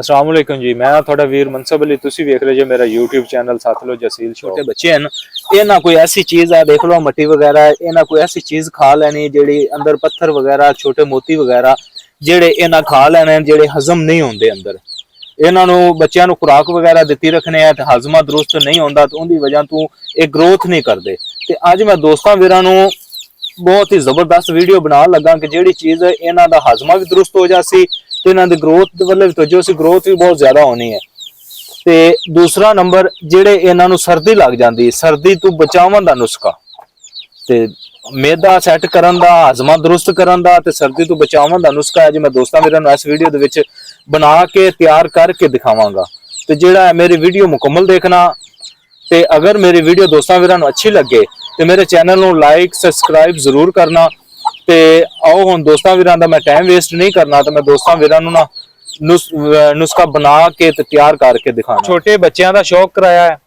अस्सलाम वालेकुम जी। मैं थोड़ा वीर मनसब अली, तुसी वेख रहे जो मेरा यूट्यूब चैनल साथ लो जसील। छोटे बच्चे हैं ये ना कोई ऐसी चीज है, देख लो मट्टी वगैरह, ये ना कोई ऐसी चीज खा लेनी जेड़ी अंदर पत्थर वगैरह छोटे मोती वगैरह जेड़े इन्हां खा लेने जेड़े हजम नहीं होंदे अंदर। इन्हां नूं बच्चों नूं खुराक वगैरह दित्ती रखने है ते हाजमा दुरुस्त नहीं होंदा ते उहदी वजह तों ये ग्रोथ नहीं करदे। ते अज मैं दोस्तां वीरां नूं बहुत ही जबरदस्त वीडियो बना लगा कि जिहड़ी चीज इन्हां दा हाजमा भी दुरुस्त हो जासी ते इन्हां दी ग्रोथ वाले भी तवज्जो सी, ग्रोथ भी बहुत ज्यादा होनी है। ते दूसरा नंबर जेड़े इन्हां नूं सर्दी लग जाती, सर्दी तो बचावन दा नुस्खा ते मेदा सैट करन दा, हाजमा दुरुस्त करन दा ते सर्दी तो बचावन दा नुस्खा है जो मैं दोस्तां वीरां नूं इस वीडियो दे विच बना के तैयार करके दिखावांगा। ते जेड़ा है मेरी वीडियो मुकम्मल देखना ते अगर मेरी वीडियो दोस्तां वीरां नूं अच्छी लगे तो मेरे चैनल नूं लाइक सबसक्राइब जरूर करना। ते आओ हुण दोस्तां वीरां दा मैं टाइम वेस्ट नहीं करना तो मैं दोस्तां वीरां नूं ना नुस्खा बना के ते तैयार करके दिखाना। छोटे बच्चों का शौक कराया है,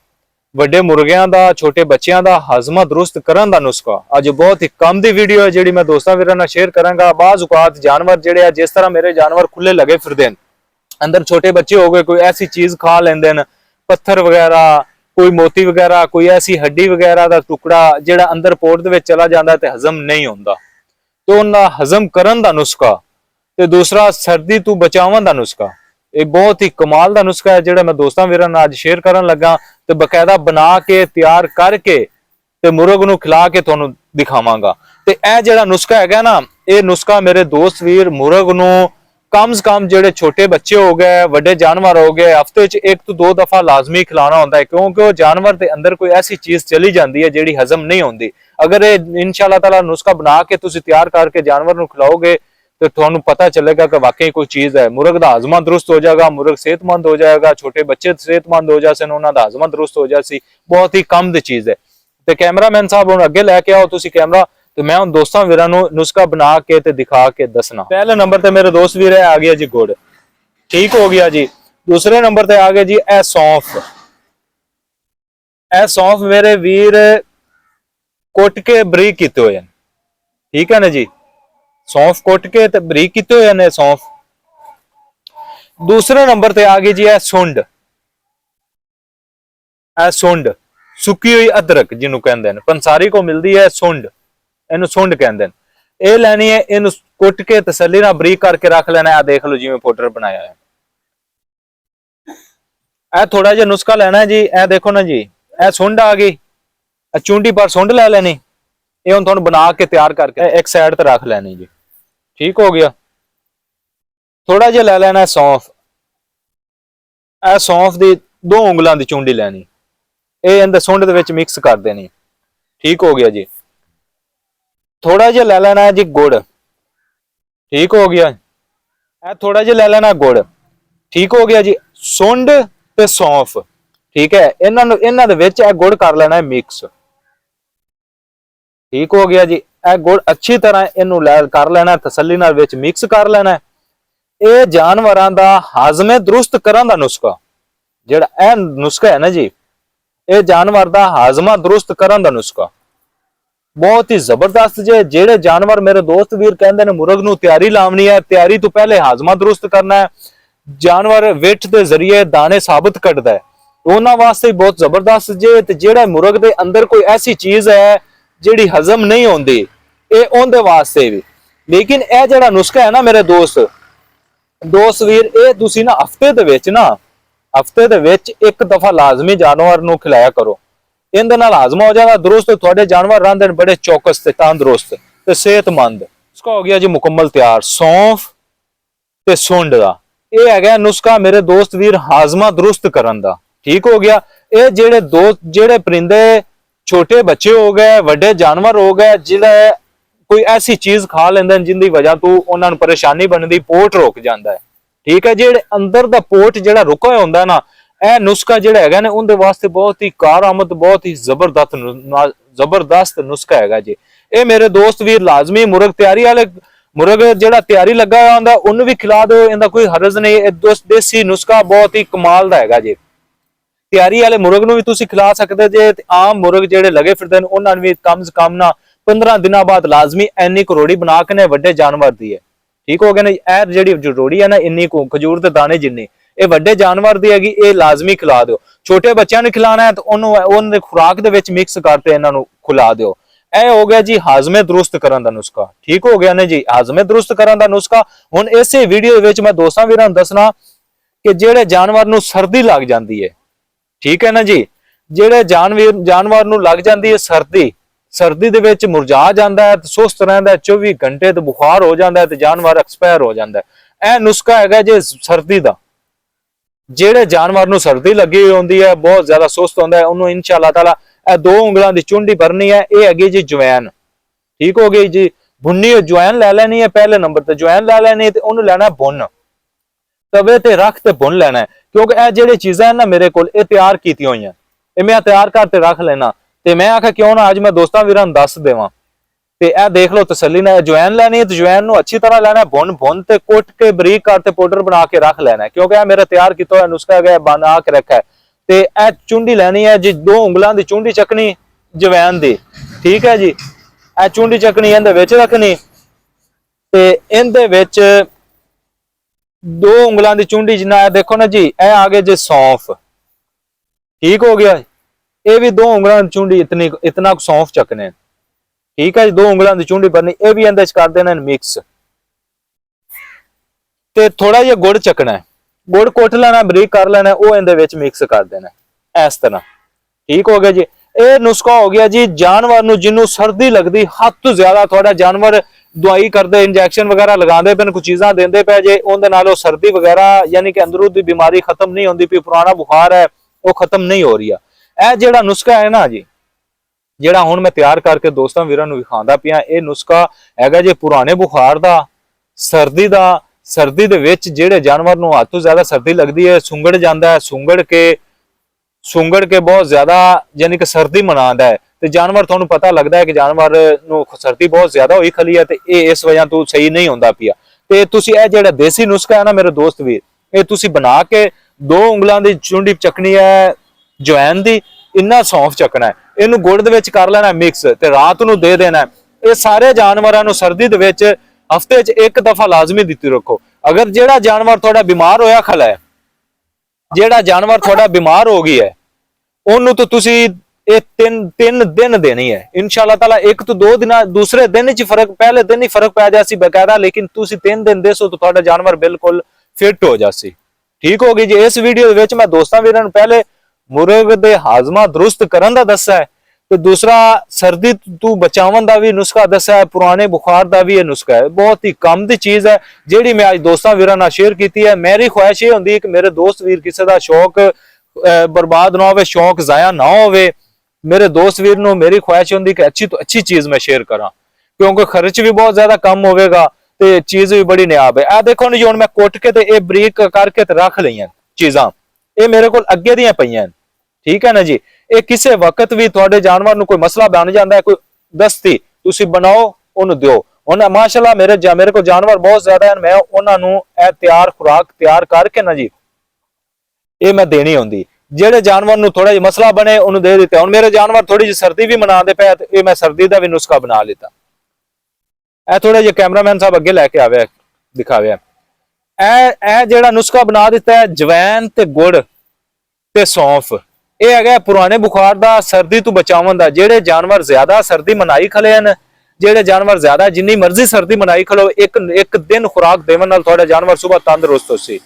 ਵੱਡੇ ਮੁਰਗਿਆਂ ਦਾ, ਛੋਟੇ ਬੱਚਿਆਂ ਦਾ ਹਾਜ਼ਮਾ ਦਰੁਸਤ ਕਰਨ ਦਾ ਨੁਸਖਾ ਅੱਜ ਬਹੁਤ ਹੀ ਕੰਮ ਦੀ ਵੀਡੀਓ ਹੈ ਜਿਹੜੀ ਮੈਂ ਦੋਸਤਾਂ ਵੀਰਾਂ ਨਾਲ ਸ਼ੇਅਰ ਕਰਾਂਗਾ। ਬਾਜ਼ ਔਕਾਤ ਜਾਨਵਰ ਜਿਹੜੇ ਆ, ਜਿਸ ਤਰ੍ਹਾਂ ਮੇਰੇ ਜਾਨਵਰ ਖੁੱਲੇ ਲੱਗੇ ਫਿਰਦੇ ਨੇ, ਅੰਦਰ ਛੋਟੇ ਬੱਚੇ ਹੋ ਗਏ, ਕੋਈ ਐਸੀ ਚੀਜ਼ ਖਾ ਲੈਂਦੇ ਨੇ, ਪੱਥਰ ਵਗੈਰਾ, ਕੋਈ ਮੋਤੀ ਵਗੈਰਾ, ਕੋਈ ਐਸੀ ਹੱਡੀ ਵਗੈਰਾ ਦਾ ਟੁਕੜਾ ਜਿਹੜਾ ਅੰਦਰ ਪੋਟ ਦੇ ਵਿੱਚ ਚਲਾ ਜਾਂਦਾ ਤੇ ਹਜ਼ਮ ਨਹੀਂ ਹੁੰਦਾ, ਤੇ ਉਹਨਾਂ ਹਜ਼ਮ ਕਰਨ ਦਾ ਨੁਸਖਾ। ਤੇ ਦੂਸਰਾ ਸਰਦੀ ਤੋਂ ਬਚਾਉਣ ਦਾ ਨੁਸਖਾ। ਇਹ ਬਹੁਤ ਹੀ ਕਮਾਲ ਦਾ ਨੁਸਖਾ ਹੈ ਜਿਹੜਾ ਮੈਂ ਦੋਸਤਾਂ ਵੀਰਾਂ ਨਾਲ ਅੱਜ ਸ਼ੇਅਰ ਕਰਨ ਲੱਗਾ ਤੇ ਬਕਾਇਦਾ ਬਣਾ ਕੇ ਤਿਆਰ ਕਰਕੇ ਤੇ ਮੁਰਗ ਨੂੰ ਖਿਲਾ ਕੇ ਤੁਹਾਨੂੰ ਦਿਖਾਵਾਂਗਾ। ਤੇ ਇਹ ਜਿਹੜਾ ਨੁਸਖਾ ਹੈਗਾ ਨਾ, ਇਹ ਨੁਸਖਾ ਮੇਰੇ ਦੋਸਤ ਵੀਰ ਮੁਰਗ ਨੂੰ कम से कम जेडे छोटे बच्चे हो गए, वड्डे जानवर हो गए, हफ्ते च 1 तो 2 दफा लाजमी खिलाना होता है, क्योंकि वो जानवर के अंदर कोई ऐसी चीज चली जाती है जिहड़ी हजम नहीं होती। अगर ये इंशाअल्लाह ताला नुस्खा बना के तुसीं तैयार करके जानवर नूं खिलाओगे तो तुहानूं पता चलेगा कि वाकई कोई चीज है। मुर्ग दा हाजमा दुरुस्त हो जाएगा, मुर्ग सेहतमंद हो जाएगा, छोटे बच्चे सेहतमंद हो जाते, उन्हां दा हाजमा दुरुस्त हो जासी। बहुत ही कम दी चीज है। तो कैमरामैन साहब हुण अगे लैके आओ तुसीं कैमरा, तो मैं उन दोस्तों वीरां नूं नुस्खा बना के ते दिखा के दसना। पहले नंबर ते मेरे दोस्त वीर आ गया जी गुड़, ठीक हो गया जी। दूसरे नंबर ते आ गया जी ए सौंफ। ए सौंफ मेरे वीर कुट के बरीक कीते हुए हैं, ठीक है ना जी। सौंफ कुट के ते बरीक कीते हुए ने सौंफ। दूसरे नंबर ते आ गई जी ए सुंड। ए सुंड सुकी हुई अदरक जिन्हों कहते हैं, पंसारी को मिलती है सुंड, इनू सुंड कहते हैं। ये लैनी है, इन कुट के तसल्ली नाल बरीक करके रख लेना है। देख लो जिवें पाउडर बनाया है। ए थोड़ा जिहा नुस्खा लेना है जी। ए देखो ना जी, ए सुंड आ गई, चूंडी पर सुंड लै लेनी, ये हुण तुहानूं बना के तैयार करके एक साइड ते रख लेनी जी, ठीक हो गया। थोड़ा जिहा लै लेना है सौंफ। ए सौंफ दी 2 उंगलां दी चूंडी लैनी, ये अंदर सुंड दे विच मिक्स कर देनी, ठीक हो गया जी। थोड़ा जिहा लै लेना है जी गुड़, ठीक हो गया। थोड़ा जिहा लै लेना गुड़, ठीक हो गया जी। सुंड ते सौंफ, ठीक है, इन्हां दे विच गुड़ कर लेना है मिक्स, ठीक हो गया जी। गुड़ अच्छी तरह इनू कर लेना, तसल्ली नाल विच मिक्स कर लेना है। ये जानवरां दा हाजमे दुरुस्त करन दा नुस्खा, जिहड़ा ए नुस्खा है ना जी, ये जानवर दा हाजमा दुरुस्त करन दा नुस्खा बहुत ही जबरदस्त जे। जेड़े जानवर मेरे दोस्त वीर कहंदे ने मुर्ग नूं तैयारी लावनी है, तैयारी तो पहले हाजमा दुरुस्त करना है। जानवर विठ दे जरिए दाने साबित कटदा है, उन्हां वास्ते बहुत जबरदस्त जे। ते जेड़ा मुर्ग दे अंदर कोई ऐसी चीज है जिहड़ी हजम नहीं होंदी, ये उहदे वास्ते भी। लेकिन यह जेड़ा नुस्खा है ना मेरे दोस्त वीर, ये तुसीं ना हफ्ते दे विच 1 दफा लाजमी जानवर नूं खिलाया करो। इहदे नाल हाजमा हो जाएगा दुरुस्त, तुहाडे जानवर रहंदे ने बड़े चौकस ते तंदुरुस्त ते सेहतमंद। इसका हो गया जी मुकम्मल तैयार सौंफ ते सुंड दा। ये है नुस्खा मेरे दोस्त वीर हाजमा दुरुस्त करन दा, ठीक हो गया। ये जेड़े परिंदे छोटे बच्चे हो गए, वड्डे जानवर हो गए, जिहड़े कोई ऐसी चीज खा लेंदे जिंदी वजह तो उन्हां नूं परेशानी बनदी, पोट रुक जांदा है, ठीक है। जेड़े अंदर दा पोट जेड़ा रुका होया हुंदा ना, यह नुस्खा जिहड़ा हैगा ने उनदे वास्ते बहुत ही कारआमद, बहुत ही जबरदस्त नुस्खा हैगा जी। ये मेरे दोस्त वीर लाजमी मुर्ग तैयारी वाले, मुर्ग जिहड़ा तैयारी लगा होया हुंदा उन्नू भी खिला दो, इहदा कोई हरज नहीं। देसी नुस्खा बहुत ही कमाल दा हैगा जी। तैयारी वाले मुर्ग नूं भी तुसीं खिला सकदे जे। आम मुर्ग जिहड़े लगे फिरदे ने उन्हां नूं भी कम से कम ना 15 दिनां बाद लाजमी इन्नी करोड़ी बना के ने वड्डे जानवर दी है, ठीक हो गया ना। जिहड़ी रोड़ी है ना इन्नी को खजूर दे दाने जिन्नी, ਇਹ ਵੱਡੇ ਜਾਨਵਰ ਦੀ ਹੈਗੀ, ਇਹ ਲਾਜ਼ਮੀ ਖਿਲਾ ਦਿਓ। ਛੋਟੇ ਬੱਚਿਆਂ ਨੂੰ ਖਿਲਾਣਾ ਹੈ ਤਾਂ ਉਹਨਾਂ ਦੇ ਖੁਰਾਕ ਦੇ ਵਿੱਚ ਮਿਕਸ ਕਰਕੇ ਇਹਨਾਂ ਨੂੰ ਖਿਲਾ ਦਿਓ। ਇਹ ਹੋ ਗਿਆ ਜੀ ਹਾਜ਼ਮੇ ਦਰੁਸਤ ਕਰਨ ਦਾ ਨੁਸਖਾ। ਠੀਕ ਹੋ ਗਿਆ ਨੇ ਜੀ ਹਾਜ਼ਮੇ ਦਰੁਸਤ ਕਰਨ ਦਾ ਨੁਸਖਾ। ਹੁਣ ਇਸੇ ਵੀਡੀਓ ਵਿੱਚ ਮੈਂ ਦੋਸਤਾਂ ਵੀਰਾਂ ਨੂੰ ਦੱਸਣਾ ਕਿ ਜਿਹੜੇ ਜਾਨਵਰ ਨੂੰ ਸਰਦੀ ਲੱਗ ਜਾਂਦੀ ਹੈ, ਠੀਕ ਹੈ ਨਾ ਜੀ, ਜਿਹੜੇ ਜਾਨਵਰ ਨੂੰ ਲੱਗ ਜਾਂਦੀ ਹੈ ਸਰਦੀ ਦੇ ਵਿੱਚ ਮੁਰਝਾ ਜਾਂਦਾ ਹੈ, ਸੁਸਤ ਰਹਿੰਦਾ ਹੈ, 24 ਘੰਟੇ ਤੇ ਬੁਖਾਰ ਹੋ ਜਾਂਦਾ ਹੈ ਤੇ ਜਾਨਵਰ ਐਕਸਪਾਇਰ ਹੋ ਜਾਂਦਾ ਹੈ। ਇਹ ਨੁਸਖਾ ਹੈਗਾ ਜੇ ਸਰਦੀ ਦਾ। ਜਿਹੜੇ ਜਾਨਵਰ ਨੂੰ ਸਰਦੀ ਲੱਗੀ ਹੋਈ ਹੁੰਦੀ ਹੈ, ਬਹੁਤ ਜ਼ਿਆਦਾ ਸੁਸਤ ਹੁੰਦਾ ਹੈ, ਉਹਨੂੰ ਇਨਸ਼ਾਅੱਲਾ ਤਾਲਾ ਇਹ 2 ਉਂਗਲਾਂ ਦੀ ਚੁੰਡੀ ਭਰਨੀ ਹੈ। ਇਹ ਹੈਗੀ ਜੀ ਜਵੈਨ। ਠੀਕ ਹੋ ਗਈ ਜੀ, ਭੁੰਨੀ ਹੋਈ ਜਵੈਨ ਲੈ ਲੈਣੀ ਹੈ। ਪਹਿਲੇ ਨੰਬਰ ਤੇ ਜਵੈਨ ਲੈ ਲੈਣੀ ਤੇ ਉਹਨੂੰ ਲੈਣਾ ਭੁੰਨ, ਤਵੇ ਤੇ ਰੱਖ ਤੇ ਭੁੰਨ ਲੈਣਾ ਹੈ। ਕਿਉਂਕਿ ਇਹ ਜਿਹੜੇ ਚੀਜ਼ਾਂ ਨਾ ਮੇਰੇ ਕੋਲ ਇਹ ਤਿਆਰ ਕੀਤੀਆਂ ਹੋਈਆਂ, ਇਹ ਮੈਂ ਤਿਆਰ ਕਰਕੇ ਰੱਖ ਲੈਣਾ ਤੇ ਮੈਂ ਆਖਿਆ ਕਿਉਂ ਨਾ ਅੱਜ ਮੈਂ ਦੋਸਤਾਂ ਵੀਰਾਂ ਨੂੰ ਦੱਸ ਦੇਵਾਂ। ਤੇ ਇਹ ਦੇਖ ਲਓ ਤਸੱਲੀ ਨਾਲ ਜਵੈਨ ਲੈਣੀ ਹੈ ਤੇ ਜਵੈਨ ਨੂੰ ਅੱਛੀ ਤਰ੍ਹਾਂ ਲੈਣਾ, ਭੁੰਨ ਤੇ ਕੁੱਟ ਕੇ ਬਰੀਕ ਕਰਕੇ ਪਾਊਡਰ ਬਣਾ ਕੇ ਰੱਖ ਲੈਣਾ, ਕਿਉਂਕਿ ਇਹ ਮੇਰਾ ਤਿਆਰ ਕੀਤਾ ਹੋਇਆ ਨੁਸਖਾ ਹੈਗਾ, ਬਣਾ ਕੇ ਰੱਖਿਆ ਹੈ। ਤੇ ਇਹ ਚੁੰਡੀ ਲੈਣੀ ਹੈ ਜੀ, 2 ਉਂਗਲਾਂ ਦੀ ਚੁੰਡੀ ਚੱਕਣੀ ਜਵੈਨ ਦੀ। ਠੀਕ ਹੈ ਜੀ, ਇਹ ਚੁੰਡੀ ਚੱਕਣੀ ਇਹਦੇ ਵਿੱਚ ਰੱਖਣੀ ਤੇ ਇਹਦੇ ਵਿੱਚ 2 ਉਂਗਲਾਂ ਦੀ ਚੁੰਡੀ ਜਿੰਨਾ ਦੇਖੋ ਨਾ ਜੀ, ਇਹ ਆ ਗਏ ਜੀ ਸੌਂਫ। ਠੀਕ ਹੋ ਗਿਆ, ਇਹ ਵੀ 2 ਉਂਗਲਾਂ ਦੀ ਚੁੰਡੀ ਇਤਨਾ ਸੌਂਫ ਚੱਕਨੇ। ਠੀਕ ਹੈ ਜੀ, 2 ਉਂਗਲਾਂ ਦੀ ਚੁੰਡੀ ਭਰਨੀ, ਇਹ ਵੀ ਇਹਦੇ ਚ ਕਰ ਦੇਣਾ ਮਿਕਸ। ਤੇ ਥੋੜਾ ਜਿਹਾ ਗੁੜ ਚੱਕਣਾ ਹੈ, ਗੁੜ ਕੁੱਟ ਲੈਣਾ, ਬਰੀਕ ਕਰ ਲੈਣਾ, ਉਹ ਇਹਦੇ ਵਿੱਚ ਮਿਕਸ ਕਰ ਦੇਣਾ ਇਸ ਤਰ੍ਹਾਂ। ਠੀਕ ਹੋ ਗਿਆ ਜੀ, ਇਹ ਨੁਸਖਾ ਹੋ ਗਿਆ ਜੀ ਜਾਨਵਰ ਨੂੰ ਜਿਹਨੂੰ ਸਰਦੀ ਲੱਗਦੀ ਹੱਦ ਤੋਂ ਜ਼ਿਆਦਾ, ਤੁਹਾਡਾ ਜਾਨਵਰ ਦਵਾਈ ਕਰਦੇ, ਇੰਜੈਕਸ਼ਨ ਵਗੈਰਾ ਲਗਾਉਂਦੇ ਪਏ, ਕੁਝ ਚੀਜ਼ਾਂ ਦਿੰਦੇ ਪਏ ਜੇ, ਉਹਦੇ ਨਾਲ ਉਹ ਸਰਦੀ ਵਗੈਰਾ ਯਾਨੀ ਕਿ ਅੰਦਰੋਂ ਦੀ ਬਿਮਾਰੀ ਖਤਮ ਨਹੀਂ ਹੁੰਦੀ ਪਈ, ਪੁਰਾਣਾ ਬੁਖਾਰ ਹੈ ਉਹ ਖਤਮ ਨਹੀਂ ਹੋ ਰਹੀ ਆ। ਇਹ ਜਿਹੜਾ ਨੁਸਖਾ ਹੈ ਨਾ ਜੀ, ਜਿਹੜਾ ਹੁਣ ਮੈਂ ਤਿਆਰ ਕਰਕੇ ਦੋਸਤਾਂ ਵੀਰਾਂ ਨੂੰ ਵਿਖਾਉਂਦਾ ਪਿਆ, ਇਹ ਨੁਸਖਾ ਹੈਗਾ ਜੇ ਪੁਰਾਣੇ ਬੁਖਾਰ ਦਾ, ਸਰਦੀ ਦਾ। ਸਰਦੀ ਦੇ ਵਿੱਚ ਜਿਹੜੇ ਜਾਨਵਰ ਨੂੰ ਹੱਦ ਤੋਂ ਜ਼ਿਆਦਾ ਸਰਦੀ ਲੱਗਦੀ ਹੈ, ਸੁੰਗੜ ਜਾਂਦਾ ਹੈ, ਸੁੰਗੜ ਕੇ ਬਹੁਤ ਜ਼ਿਆਦਾ ਯਾਨੀ ਕਿ ਸਰਦੀ ਮਨਾਉਂਦਾ ਹੈ ਤੇ ਜਾਨਵਰ ਤੁਹਾਨੂੰ ਪਤਾ ਲੱਗਦਾ ਹੈ ਕਿ ਜਾਨਵਰ ਨੂੰ ਸਰਦੀ ਬਹੁਤ ਜ਼ਿਆਦਾ ਹੋਈ ਖਲੀ ਹੈ ਤੇ ਇਹ ਇਸ ਵਜ੍ਹਾ ਤੋਂ ਸਹੀ ਨਹੀਂ ਹੁੰਦਾ ਪਿਆ। ਤੇ ਤੁਸੀਂ ਇਹ ਜਿਹੜਾ ਦੇਸੀ ਨੁਸਖਾ ਹੈ ਨਾ ਮੇਰੇ ਦੋਸਤ ਵੀਰ, ਇਹ ਤੁਸੀਂ ਬਣਾ ਕੇ 2 ਉਂਗਲਾਂ ਦੀ ਚੁੰਡੀ ਚੱਕਣੀ ਹੈ ਜਵੈਨ ਦੀ, ਇੰਨਾ ਸੌਂਫ ਚੱਕਣਾ ਹੈ, ਇਹਨੂੰ ਗੁੜ ਦੇ ਵਿੱਚ ਕਰ ਲੈਣਾ ਮਿਕਸ ਤੇ ਰਾਤ ਨੂੰ ਦੇ ਦੇਣਾ। ਇਹ ਸਾਰੇ ਜਾਨਵਰਾਂ ਨੂੰ ਸਰਦੀ ਦੇ ਵਿੱਚ ਹਫਤੇ 'ਚ 1 ਦਫਾ ਲਾਜ਼ਮੀ ਦਿੱਤੀ ਰੱਖੋ। ਅਗਰ ਜਿਹੜਾ ਜਾਨਵਰ ਤੁਹਾਡਾ ਬਿਮਾਰ ਹੋਇਆ ਖਲਾ ਹੈ, ਜਿਹੜਾ ਜਾਨਵਰ ਤੁਹਾਡਾ ਬਿਮਾਰ ਹੋ ਗਿਆ ਹੈ, ਉਹਨੂੰ ਤਾਂ ਤੁਸੀਂ ਇਹ 3 ਦਿਨ ਦੇਣੀ ਹੈ ਇਨਸ਼ਾਅੱਲਾ ਤਾਲਾ। 1 ਤੋਂ 2 ਦਿਨਾਂ ਦੂਸਰੇ ਦਿਨ 'ਚ ਫਰਕ, ਪਹਿਲੇ ਦਿਨ ਹੀ ਫਰਕ ਪੈ ਜਾਸੀ ਬਕਾਇਦਾ, ਲੇਕਿਨ ਤੁਸੀਂ 3 ਦਿਨ ਦੇਸੋ ਤਾਂ ਤੁਹਾਡਾ ਜਾਨਵਰ ਬਿਲਕੁਲ ਫਿੱਟ ਹੋ ਜਾਸੀ। ਠੀਕ ਹੋ ਗਈ ਜੀ। ਇਸ ਵੀਡੀਓ ਦੇ ਵਿੱਚ ਮੈਂ ਦੋਸਤਾਂ ਵੀਰਾਂ ਨੂੰ ਪਹਿਲੇ ਮੁਰਗ ਦੇ ਹਾਜ਼ਮਾ ਦਰੁਸਤ ਕਰਨ ਦਾ ਦੱਸਿਆ ਹੈ ਤੇ ਦੂਸਰਾ ਸਰਦੀ ਤੋਂ ਬਚਾਉਣ ਦਾ ਵੀ ਨੁਸਖਾ ਦੱਸਿਆ ਹੈ, ਪੁਰਾਣੇ ਬੁਖਾਰ ਦਾ ਵੀ ਇਹ ਨੁਸਖਾ ਹੈ। ਬਹੁਤ ਹੀ ਕੰਮ ਦੀ ਚੀਜ਼ ਹੈ ਜਿਹੜੀ ਮੈਂ ਅੱਜ ਦੋਸਤਾਂ ਵੀਰਾਂ ਨਾਲ ਸ਼ੇਅਰ ਕੀਤੀ ਹੈ। ਮੇਰੀ ਖੁਆਇਸ਼ ਇਹ ਹੁੰਦੀ ਹੈ ਕਿ ਮੇਰੇ ਦੋਸਤ ਵੀਰ ਕਿਸੇ ਦਾ ਸ਼ੌਕ ਬਰਬਾਦ ਨਾ ਹੋਵੇ, ਸ਼ੌਕ ਜ਼ਾਇਆ ਨਾ ਹੋਵੇ। ਮੇਰੇ ਦੋਸਤ ਵੀਰ ਨੂੰ ਮੇਰੀ ਖੁਆਇਸ਼ ਹੁੰਦੀ ਕਿ ਅੱਛੀ ਤੋਂ ਅੱਛੀ ਚੀਜ਼ ਮੈਂ ਸ਼ੇਅਰ ਕਰਾਂ, ਕਿਉਂਕਿ ਖਰਚ ਵੀ ਬਹੁਤ ਜ਼ਿਆਦਾ ਕਮ ਹੋਵੇਗਾ ਤੇ ਚੀਜ਼ ਵੀ ਬੜੀ ਨਿਆਬ ਹੈ। ਇਹ ਦੇਖੋ ਜੀ, ਹੁਣ ਮੈਂ ਕੁੱਟ ਕੇ ਤੇ ਇਹ ਬਰੀਕ ਕਰਕੇ ਤੇ ਰੱਖ ਲਈਆਂ ਚੀਜ਼ਾਂ, ਇਹ ਮੇਰੇ ਕੋਲ ਅੱਗੇ ਦੀਆਂ ਪਈਆਂ। ਠੀਕ ਹੈ ਨਾ ਜੀ। ਇਹ ਕਿਸੇ ਵਕਤ ਵੀ ਤੁਹਾਡੇ ਜਾਨਵਰ ਨੂੰ ਕੋਈ ਮਸਲਾ ਬਣ ਜਾਂਦਾ ਹੈ, ਕੋਈ ਦਸਤੀ ਤੁਸੀਂ ਬਣਾਓ ਉਹਨੂੰ ਦਿਓ। ਹੁਣ ਮਾਸ਼ਾਅੱਲਾ ਮੇਰੇ ਕੋਲ ਜਾਨਵਰ ਬਹੁਤ ਜ਼ਿਆਦਾ ਹਨ, ਮੈਂ ਉਹਨਾਂ ਨੂੰ ਇਹ ਖੁਰਾਕ ਤਿਆਰ ਕਰਕੇ ਨਾ ਜੀ ਇਹ ਮੈਂ ਦੇਣੀ ਹੁੰਦੀ। ਜਿਹੜੇ ਜਾਨਵਰ ਨੂੰ ਥੋੜਾ ਜਿਹਾ ਮਸਲਾ ਬਣੇ ਉਹਨੂੰ ਦੇ ਦਿੱਤਾ। ਹੁਣ ਮੇਰੇ ਜਾਨਵਰ ਥੋੜੀ ਜਿਹੀ ਸਰਦੀ ਵੀ ਮਨਾਉਂਦੇ ਪਏ ਤੇ ਇਹ ਮੈਂ ਸਰਦੀ ਦਾ ਵੀ ਨੁਸਖਾ ਬਣਾ ਲਿੱਤਾ। ਇਹ ਥੋੜਾ ਜਿਹਾ ਕੈਮਰਾਮੈਨ ਸਾਹਿਬ ਅੱਗੇ ਲੈ ਕੇ ਆਵੇ ਦਿਖਾਵੇ। ਇਹ ਜਿਹੜਾ ਨੁਸਖਾ ਬਣਾ ਦਿੱਤਾ ਹੈ ਜਵੈਨ ਤੇ ਗੁੜ ਤੇ ਸੌਂਫ, ਇਹ ਹੈਗਾ ਪੁਰਾਣੇ ਬੁਖਾਰ ਦਾ, ਸਰਦੀ ਤੋਂ ਬਚਾਉਣ ਦਾ। ਜਿਹੜੇ ਜਾਨਵਰ ਜ਼ਿਆਦਾ ਸਰਦੀ ਮਨਾਈ ਖਲੇ ਹਨ, ਜਿਹੜੇ ਜਾਨਵਰ ਜ਼ਿਆਦਾ ਜਿੰਨੀ ਮਰਜ਼ੀ ਸਰਦੀ ਮਨਾਈ ਖਲੋ, ਇੱਕ ਦਿਨ ਖੁਰਾਕ ਦੇਵਣ ਨਾਲ ਤੁਹਾਡਾ ਜਾਨਵਰ ਸੁਬਹ ਤੰਦਰੁਸਤ ਹੋਸੀ।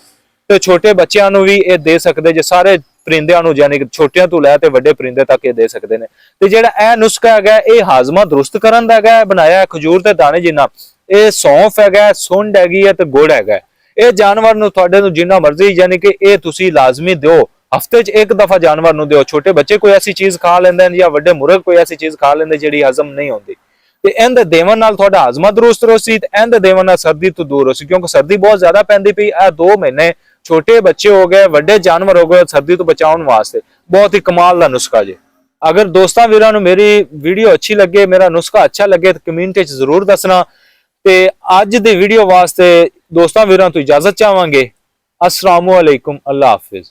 ਤੇ ਛੋਟੇ ਬੱਚਿਆਂ ਨੂੰ ਵੀ ਇਹ ਦੇ ਸਕਦੇ ਜੇ, ਸਾਰੇ ਪਰਿੰਦਿਆਂ ਨੂੰ ਯਾਨੀ ਕਿ ਛੋਟਿਆਂ ਤੋਂ ਲੈ ਤੇ ਵੱਡੇ ਪਰਿੰਦੇ ਤੱਕ ਇਹ ਦੇ ਸਕਦੇ ਨੇ। ਤੇ ਜਿਹੜਾ ਇਹ ਨੁਸਖਾ ਹੈਗਾ ਇਹ ਹਾਜ਼ਮਾ ਦਰੁਸਤ ਕਰਨ ਦਾ ਹੈਗਾ, ਬਣਾਇਆ ਖਜੂਰ ਦੇ ਦਾਣੇ ਜਿੰਨਾ। ਇਹ ਸੌਂਫ ਹੈਗਾ, ਸੁੰਡ ਹੈਗੀ ਹੈ ਤੇ ਗੁੜ ਹੈਗਾ। ਇਹ ਜਾਨਵਰ ਨੂੰ ਤੁਹਾਡੇ ਨੂੰ ਜਿੰਨਾ ਮਰਜ਼ੀ ਯਾਨੀ ਕਿ ਇਹ ਤੁਸੀਂ ਲਾਜ਼ਮੀ ਦਿਓ, ਹਫਤੇ 'ਚ 1 ਦਫਾ ਜਾਨਵਰ ਨੂੰ ਦਿਓ। ਛੋਟੇ ਬੱਚੇ ਕੋਈ ਐਸੀ ਚੀਜ਼ ਖਾ ਲੈਂਦੇ ਨੇ ਜਾਂ ਵੱਡੇ ਮੁਰਗ ਕੋਈ ਐਸੀ ਚੀਜ਼ ਖਾ ਲੈਂਦੇ ਜਿਹੜੀ ਹਜ਼ਮ ਨਹੀਂ ਹੁੰਦੀ, ਤੇ ਇਹਦੇ ਦੇਵਨ ਨਾਲ ਤੁਹਾਡਾ ਹਾਜ਼ਮਾ ਦਰੁਸਤ ਹੋਸੀ ਤੇ ਇਹਦੇ ਦੇਵਨ ਨਾਲ ਸਰਦੀ ਤੋਂ ਦੂਰ ਹੋਸੀ। ਕਿਉਂਕਿ ਸਰਦੀ ਬਹੁਤ ਜ਼ਿਆਦਾ ਪੈਂਦੀ ਪਈ। ਇਹ 2 ਮਹੀਨੇ ਛੋਟੇ ਬੱਚੇ ਹੋ ਗਏ, ਵੱਡੇ ਜਾਨਵਰ ਹੋ ਗਏ, ਸਰਦੀ ਤੋਂ ਬਚਾਉਣ ਵਾਸਤੇ ਬਹੁਤ ਹੀ ਕਮਾਲ ਦਾ ਨੁਸਖਾ ਜੀ। ਅਗਰ ਦੋਸਤਾਂ ਵੀਰਾਂ ਨੂੰ ਮੇਰੀ ਵੀਡੀਓ ਅੱਛੀ ਲੱਗੇ, ਮੇਰਾ ਨੁਸਖਾ ਅੱਛਾ ਲੱਗੇ ਤਾਂ ਕਮੈਂਟ 'ਚ ਜ਼ਰੂਰ ਦੱਸਣਾ। ਤੇ ਅੱਜ ਦੀ ਵੀਡੀਓ ਵਾਸਤੇ ਦੋਸਤਾਂ ਵੀਰਾਂ ਤੋਂ ਇਜਾਜ਼ਤ ਚਾਹਾਂਗੇ। अस्सलामु अलैकुम, अल्लाह हाफिज।